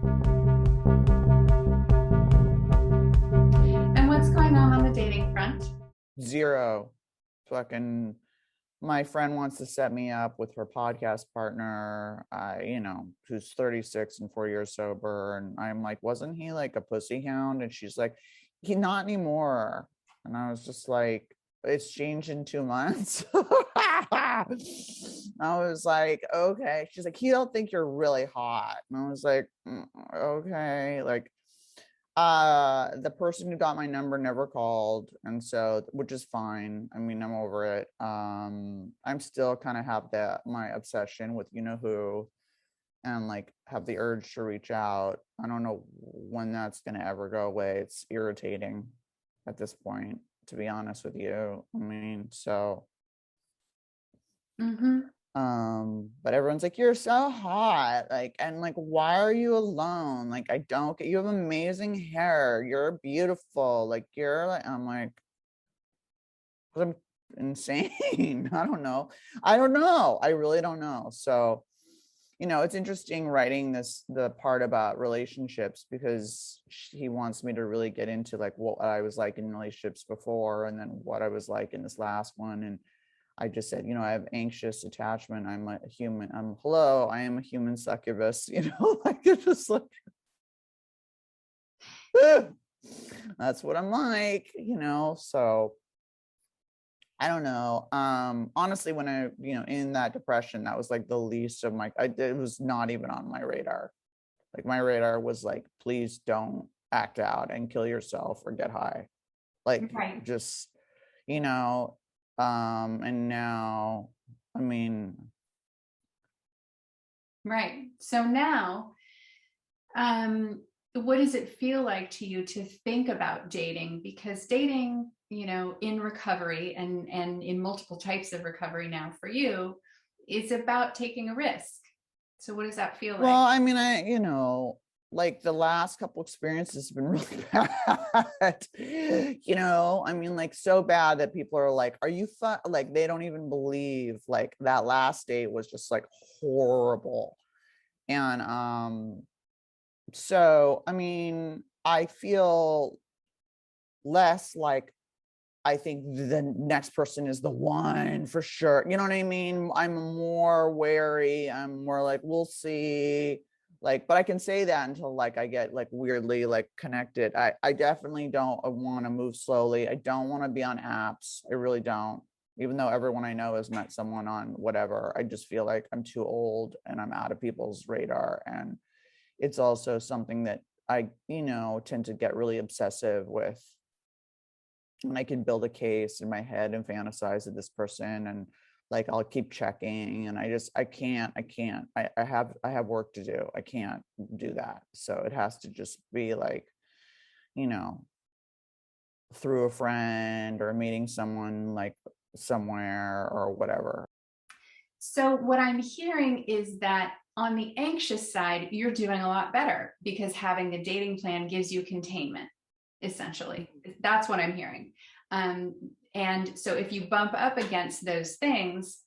And what's going on the dating front? Zero. Fucking my friend wants to set me up with her podcast partner, who's 36 and 4 years sober. And I'm like, wasn't he like a pussy hound? And she's like, he not anymore. And I was just like, it's changed in 2 months. I was like, okay. She's like, he don't think you're really hot. And I was like, okay. Like, the person who got my number never called, and so, which is fine. I mean, I'm over it. I'm still kind of have that my obsession with you know who, and like have the urge to reach out. I don't know when that's gonna ever go away. It's irritating at this point, to be honest with you. I mean, so Mm-hmm. but everyone's like, you're so hot, like, and like, why are you alone? Like, I don't get, you have amazing hair, you're beautiful, like, you're like, I'm like, I'm insane. I don't know, I really don't know. So it's interesting writing the part about relationships, because he wants me to really get into like what I was like in relationships before, and then what I was like in this last one. And I just said, I have anxious attachment. I'm a human. I am a human succubus, like it's just like, that's what I'm like, so I don't know. Honestly, when I, in that depression, that was like the least of it was not even on my radar. Like my radar was like, please don't act out and kill yourself or get high. Like Right. just, you know, and now, I mean, Right. So now, what does it feel like to you to think about dating? Because dating, in recovery and in multiple types of recovery now for you, is about taking a risk. So what does that feel like? well, I mean, like the last couple experiences have been really bad. I mean, like so bad that people are like, are you like they don't even believe like that last date was just like horrible. And so I mean, I feel less like I think the next person is the one for sure. You know what I mean? I'm more wary. I'm more like, we'll see. Like, but I can say that until like I get like weirdly like connected. I definitely don't want to move slowly. I don't want to be on apps. I really don't. Even though everyone I know has met someone on whatever, I just feel like I'm too old and I'm out of people's radar. And it's also something that I, tend to get really obsessive with, and I can build a case in my head and fantasize of this person, and like I'll keep checking, and I have work to do. I can't do that. So it has to just be like, you know, through a friend or meeting someone like somewhere or whatever. So what I'm hearing is that on the anxious side, you're doing a lot better because having the dating plan gives you containment, essentially. That's what I'm hearing. Um, and so if you bump up against those things,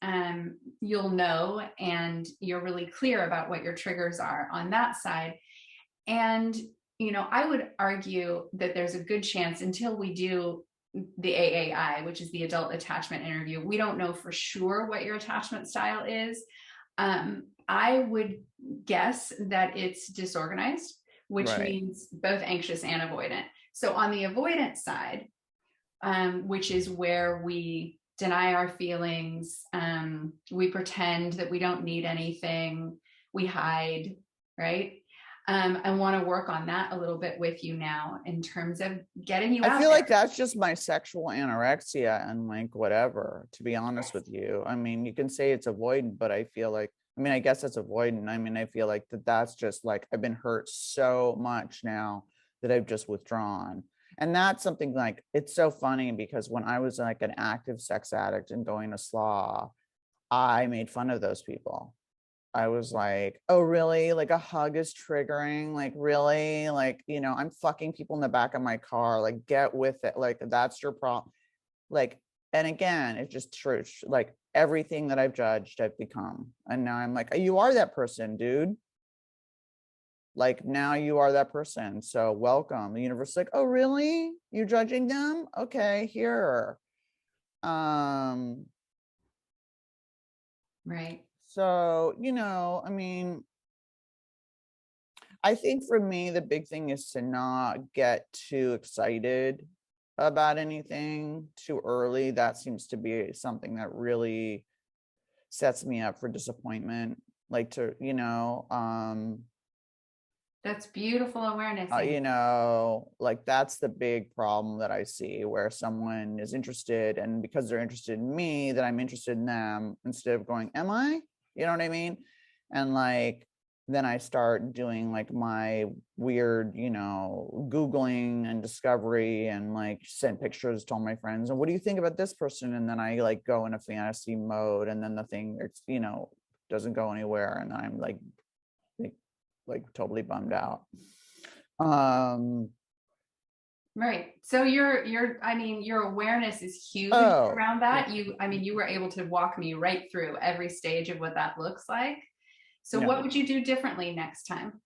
you'll know, and you're really clear about what your triggers are on that side. And, I would argue that there's a good chance until we do the AAI, which is the adult attachment interview, we don't know for sure what your attachment style is. I would guess that it's disorganized, which Right. means both anxious and avoidant. So on the avoidant side, which is where we deny our feelings, we pretend that we don't need anything, we hide, right? I want to work on that a little bit with you now in terms of getting you I out feel like there. that's just my sexual anorexia and like whatever, to be honest with you. I mean, you can say it's avoidant, but I feel like, I mean, I guess it's avoidant. I mean, I feel like that's just like I've been hurt so much now that I've just withdrawn. And that's something like, it's so funny because when I was like an active sex addict and going to slaw, I made fun of those people. I was like, oh, really? Like a hug is triggering? Like, really? Like, I'm fucking people in the back of my car. Like, get with it. Like, that's your problem. Like, and again, it's just true. Like, everything that I've judged, I've become. And now I'm like, you are that person, dude. Like now you are that person. So welcome. The universe is like, oh, really? You're judging them? Okay, here. Right. So, I mean, I think for me, the big thing is to not get too excited about anything too early. That seems to be something that really sets me up for disappointment. Like to, That's beautiful awareness. Amy. like that's the big problem that I see, where someone is interested, and because they're interested in me, that I'm interested in them, instead of going, am I? You know what I mean? And like, then I start doing like my weird, Googling and discovery, and like sent pictures to all my friends. And what do you think about this person? And then I like go in a fantasy mode, and then the thing, doesn't go anywhere. And then I'm like totally bummed out. Right. So your awareness is huge Oh, around that. You were able to walk me right through every stage of what that looks like. So yeah. what would you do differently next time?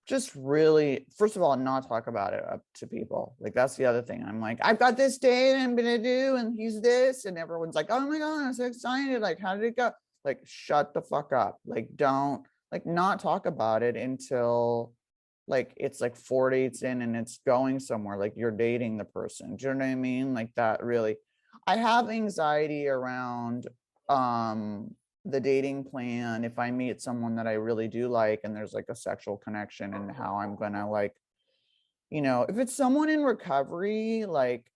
Just really, first of all, not talk about it up to people. Like that's the other thing. I'm like, I've got this date I'm gonna do, and he's this, and everyone's like, oh my god, I'm so excited. Like, how did it go? Like, shut the fuck up. Like, don't not talk about it until like it's like 4 dates in and it's going somewhere. Like you're dating the person. Do you know what I mean? Like that really. I have anxiety around the dating plan if I meet someone that I really do like and there's like a sexual connection, and how I'm gonna like, if it's someone in recovery, like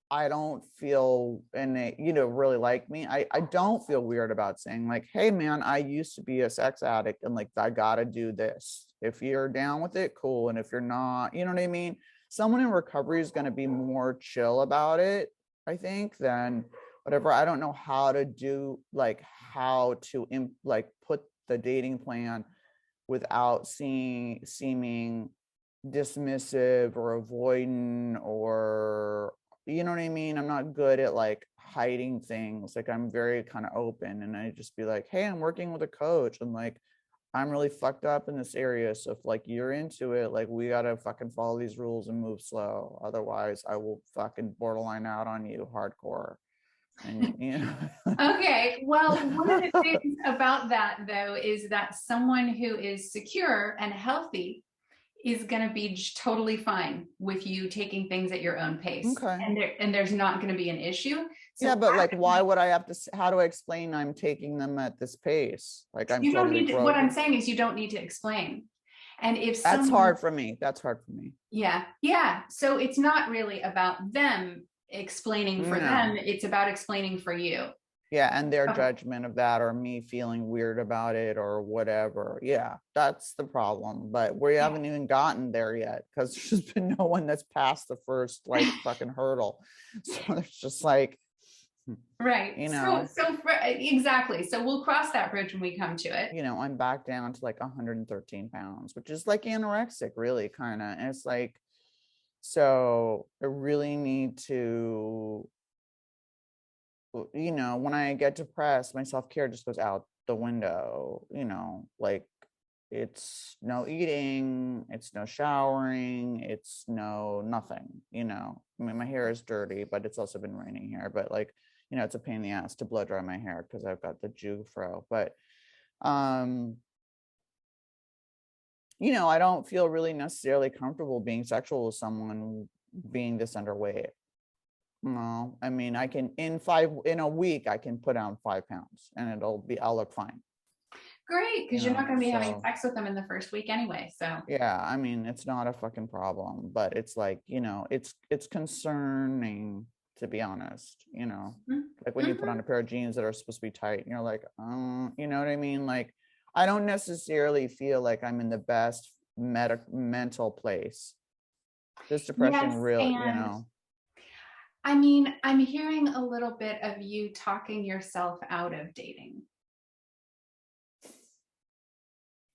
I don't feel, and they, really like me, I don't feel weird about saying like, hey man, I used to be a sex addict, and like I gotta do this. If you're down with it, cool. And if you're not, you know what I mean? Someone in recovery is gonna be more chill about it, I think, than whatever. I don't know how to do, like how to like put the dating plan without seeming dismissive or avoidant, or you know what I mean? I'm not good at like hiding things. Like I'm very kind of open, and I just be like, hey, I'm working with a coach, and like I'm really fucked up in this area. So if like you're into it, like we gotta fucking follow these rules and move slow. Otherwise I will fucking borderline out on you hardcore. And Okay. Well, one of the things about that though is that someone who is secure and healthy is going to be totally fine with you taking things at your own pace, okay. and there's not going to be an issue. So yeah, but like, why would I have to? How do I explain I'm taking them at this pace? Like I'm you don't totally need to, broke. what I'm saying is you don't need to explain. And if That's someone, hard for me. That's hard for me. yeah. So it's not really about them explaining for them. It's about explaining for you. Yeah, and their Okay. judgment of that, or me feeling weird about it, or whatever. Yeah, that's the problem. But we haven't even gotten there yet, because there's been no one that's passed the first like fucking hurdle. So there's just like, Right. Exactly. So we'll cross that bridge when we come to it. I'm back down to like 113 pounds, which is like anorexic, really, kind of. And it's like, so I really need to, when I get depressed, my self-care just goes out the window, like it's no eating, it's no showering, it's no nothing, I mean, my hair is dirty, but it's also been raining here, but like, it's a pain in the ass to blow dry my hair because I've got the Jufro, but I don't feel really necessarily comfortable being sexual with someone being this underweight. No, I mean, I can in a week I can put on 5 pounds and I'll look fine. Great, because you're not going to be having sex with them in the first week anyway. So yeah, I mean, it's not a fucking problem, but it's like, it's concerning, to be honest, like when you put on a pair of jeans that are supposed to be tight and you're like, you know what I mean? Like, I don't necessarily feel like I'm in the best mental place. This depression, yes, I mean, I'm hearing a little bit of you talking yourself out of dating.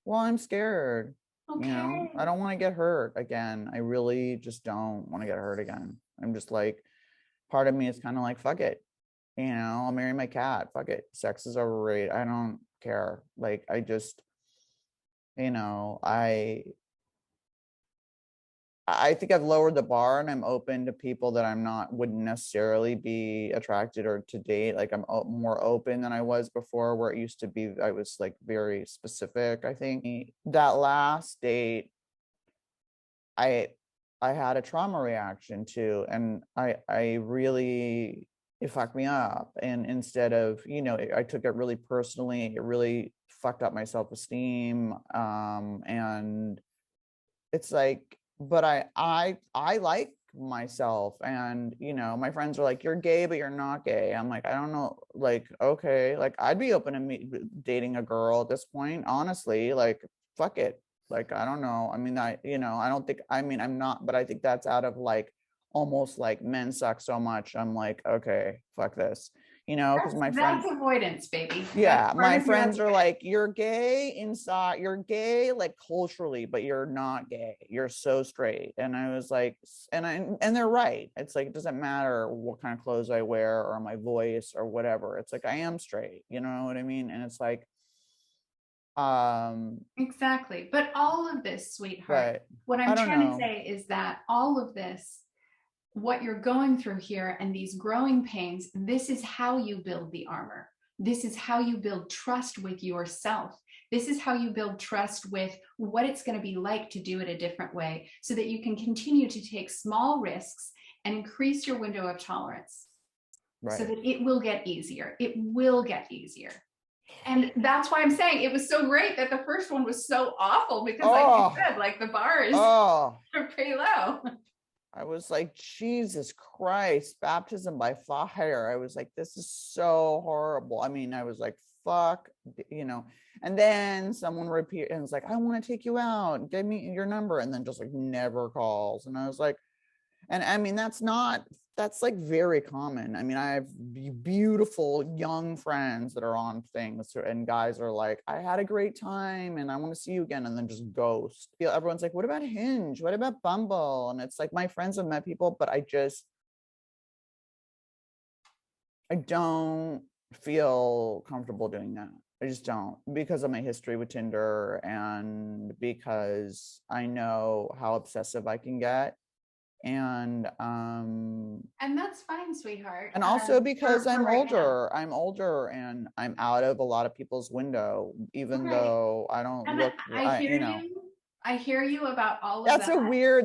Well, I'm scared. Okay. I don't want to get hurt again. I really just don't want to get hurt again. I'm just like, part of me is kind of like, fuck it. I'll marry my cat. Fuck it. Sex is overrated. I don't care. Like, I just, I think I've lowered the bar, and I'm open to people that wouldn't necessarily be attracted or to date. Like, I'm more open than I was before, where it used to be I was like very specific. I think that last date, I had a trauma reaction to, and I really, it fucked me up. And instead of, I took it really personally. It really fucked up my self-esteem. And it's like, but I like myself, and my friends are like, you're gay but you're not gay. I'm like, I don't know, like, okay, like, I'd be open to me dating a girl at this point, honestly. Like, fuck it. Like, I don't know, I mean, I don't think, I mean, I'm not, but I think that's out of like almost like men suck so much, I'm like, okay, fuck this, because my friend, That's avoidance, baby. yeah, my friends are like, you're gay inside, you're gay like culturally, but you're not gay, you're so straight. And I was like, and they're right. It's like, it doesn't matter what kind of clothes I wear or my voice or whatever, it's like, I am straight, you know what I mean? And it's like, exactly. But all of this, sweetheart, but what I I'm don't trying know. to say is that all of this, what you're going through here and these growing pains, this is how you build the armor. This is how you build trust with yourself. This is how you build trust with what it's going to be like to do it a different way, so that you can continue to take small risks and increase your window of tolerance. Right. So that it will get easier. It will get easier. And that's why I'm saying it was so great that the first one was so awful, because like you said, like, the bar is pretty low. I was like, Jesus Christ, baptism by fire. I was like, this is so horrible. I mean, I was like, fuck, and then someone repeat and it's like, I want to take you out, give me your number, and then just like never calls. And I was like, and I mean, that's like very common. I mean, I have beautiful young friends that are on things, and guys are like, I had a great time and I want to see you again, and then just ghost. Everyone's like, what about Hinge? What about Bumble? And it's like, my friends have met people, but I don't feel comfortable doing that. I just don't, because of my history with Tinder, and because I know how obsessive I can get. And that's fine, sweetheart. and also because I'm right older and I'm out of a lot of people's window, even though I don't look, I hear you about all of that's that.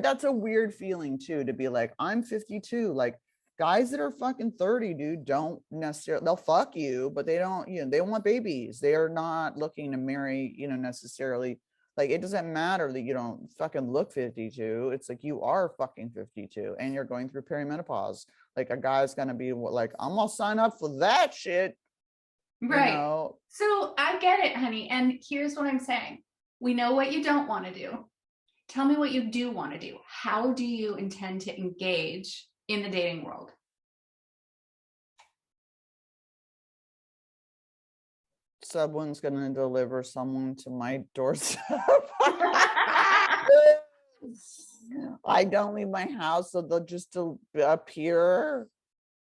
that's a weird feeling too, to be like, I'm 52, like, guys that are fucking 30, dude, don't necessarily, they'll fuck you, but they don't, they want babies. They are not looking to marry, necessarily. Like, it doesn't matter that you don't fucking look 52. It's like, you are fucking 52 and you're going through perimenopause. Like, a guy's gonna be like, I'm gonna sign up for that shit. Right. So I get it, honey. And here's what I'm saying. We know what you don't want to do. Tell me what you do want to do. How do you intend to engage in the dating world? Someone's gonna deliver someone to my doorstep. I don't leave my house, so they'll just appear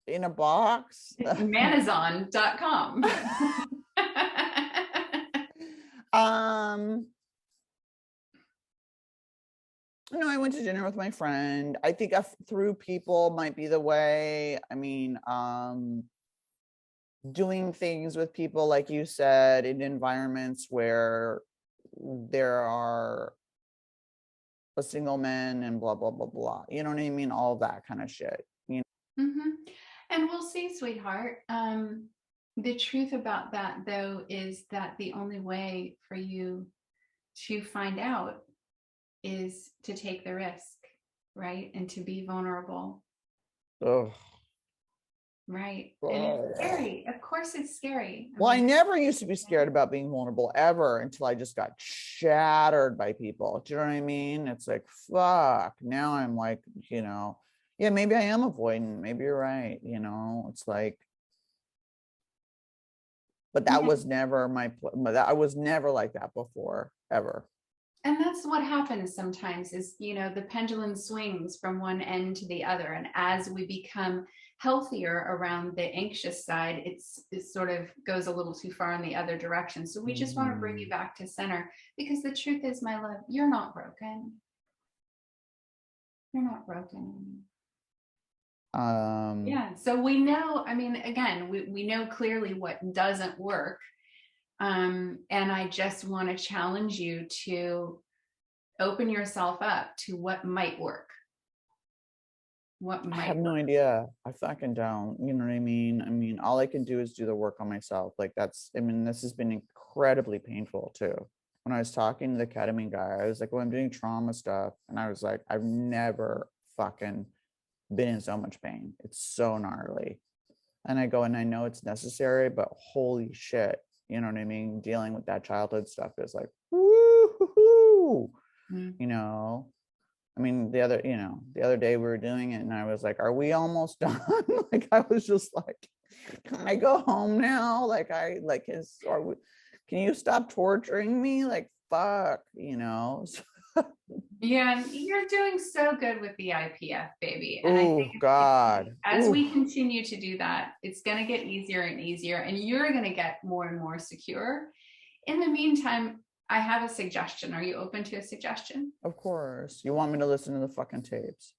in a box. Manazon.com. I went to dinner with my friend. I think through people might be the way. I mean, doing things with people, like you said, in environments where there are a single men and blah, blah, blah, blah. You know what I mean? All that kind of shit. Mm-hmm. And we'll see, sweetheart. The truth about that, though, is that the only way for you to find out is to take the risk, right? And to be vulnerable. Ugh. Right. And it's scary. Of course it's scary. Well, I never used to be scared about being vulnerable ever, until I just got shattered by people. Do you know what I mean? It's like, fuck. Now I'm like, yeah, maybe I am avoidant. Maybe you're right. It's like, but that was never I was never like that before, ever. And that's what happens sometimes is, the pendulum swings from one end to the other. And as we become healthier around the anxious side, it sort of goes a little too far in the other direction. So we just want to bring you back to center, because the truth is, my love, you're not broken. You're not broken. Yeah, so we know, I mean, again, we know clearly what doesn't work. And I just want to challenge you to open yourself up to what might work. What might I have no idea. I fucking don't. You know what I mean? I mean, all I can do is do the work on myself. Like this has been incredibly painful too. When I was talking to the ketamine guy, I was like, well, I'm doing trauma stuff. And I was like, I've never fucking been in so much pain. It's so gnarly. And I go, and I know it's necessary, but holy shit, you know what I mean? Dealing with that childhood stuff is like, woo-hoo-hoo. You know, I mean, the other day we were doing it and I was like, are we almost done? Like, I was just like, can I go home now? Like, can you stop torturing me? Like, fuck, you know? Yeah, you're doing so good with the IPF, baby. And I think God, as we continue to do that, it's going to get easier and easier, and you're going to get more and more secure. In the meantime, I have a suggestion. Are you open to a suggestion? Of course. You want me to listen to the fucking tapes?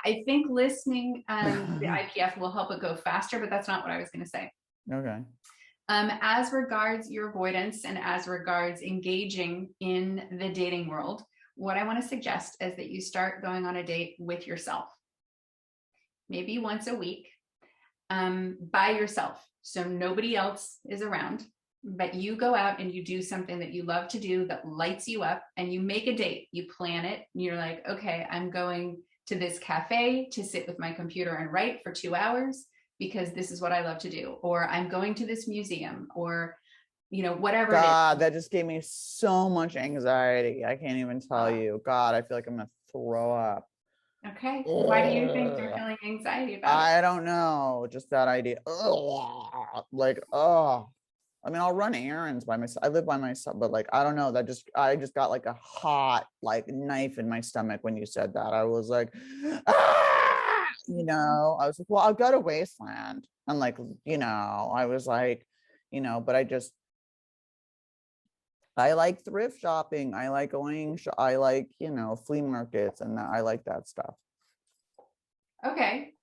I think listening to the IPF will help it go faster, but that's not what I was going to say. Okay. As regards your avoidance and as regards engaging in the dating world, what I want to suggest is that you start going on a date with yourself. Maybe once a week, by yourself. So nobody else is around, but you go out and you do something that you love to do that lights you up, and you make a date, you plan it, and you're like, okay, I'm going to this cafe to sit with my computer and write for 2 hours because this is what I love to do. Or I'm going to this museum, or, you know, whatever. God, that just gave me so much anxiety. I can't even tell you. God, I feel like I'm going to throw up. Okay. Why do you think you're feeling anxiety about it? I don't know. Just that idea. Like, I mean, I'll run errands by myself. I live by myself, but like, I don't know. I just got like a hot, like, knife in my stomach when you said that. I was like, you know, I was like, well, I'll go to Wasteland. And like, you know, I was like, you know, but I like thrift shopping. I like I like, you know, flea markets, and I like that stuff. Okay.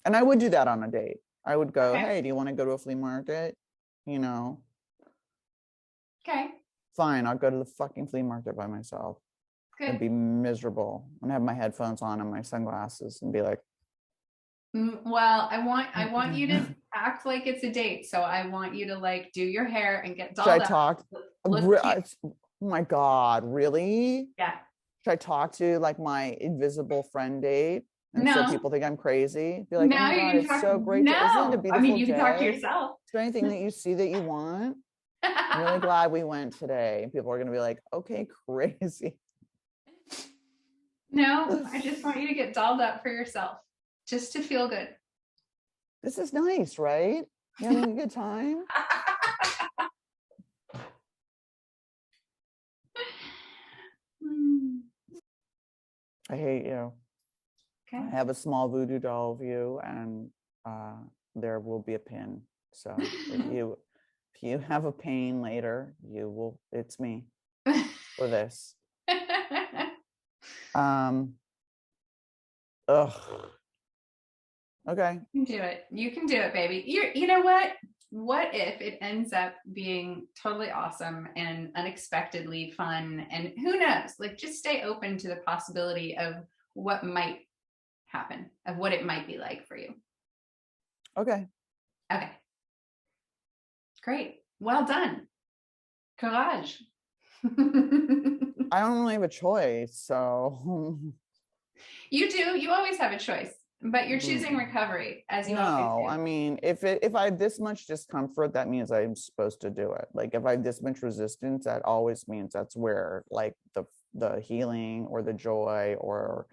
And I would do that on a date. I would go, okay. Hey, do you want to go to a flea market? You know? Okay. Fine, I'll go to the fucking flea market by myself. Good. I'd be miserable and have my headphones on and my sunglasses and be like, well, I want you to act like it's a date. So I want you to like do your hair and get dolled up. Oh my God, really? Yeah. Should I talk to like my invisible friend date? And no. So people think I'm crazy. Be like, no, oh my God, it's so great. No. Isn't it a beautiful I mean, you day? can talk to yourself. Is there anything that you see that you want? I'm really glad we went today. And people are going to be like, okay, crazy. No, I just want you to get dolled up for yourself, just to feel good. This is nice, right? You having a good time? I hate you. Okay. I have a small voodoo doll of you, and there will be a pin. So if you have a pain later, it's me for this. Okay. You can do it, baby. You know what? What if it ends up being totally awesome and unexpectedly fun? And who knows? Like, just stay open to the possibility of what might happen, of what it might be like for you. Okay. Great. Well done. Courage. I don't really have a choice, so. You do. You always have a choice. But you're choosing recovery, as you know. I mean, if I have this much discomfort, that means I'm supposed to do it. Like, if I have this much resistance, that always means that's where, like, the healing or the joy or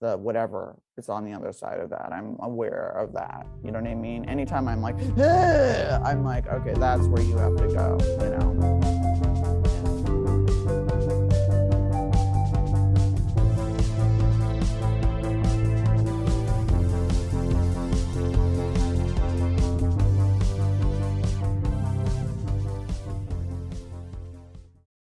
the whatever is on the other side of that. I'm aware of that. You know what I mean? Anytime I'm like, I'm like, okay, that's where you have to go.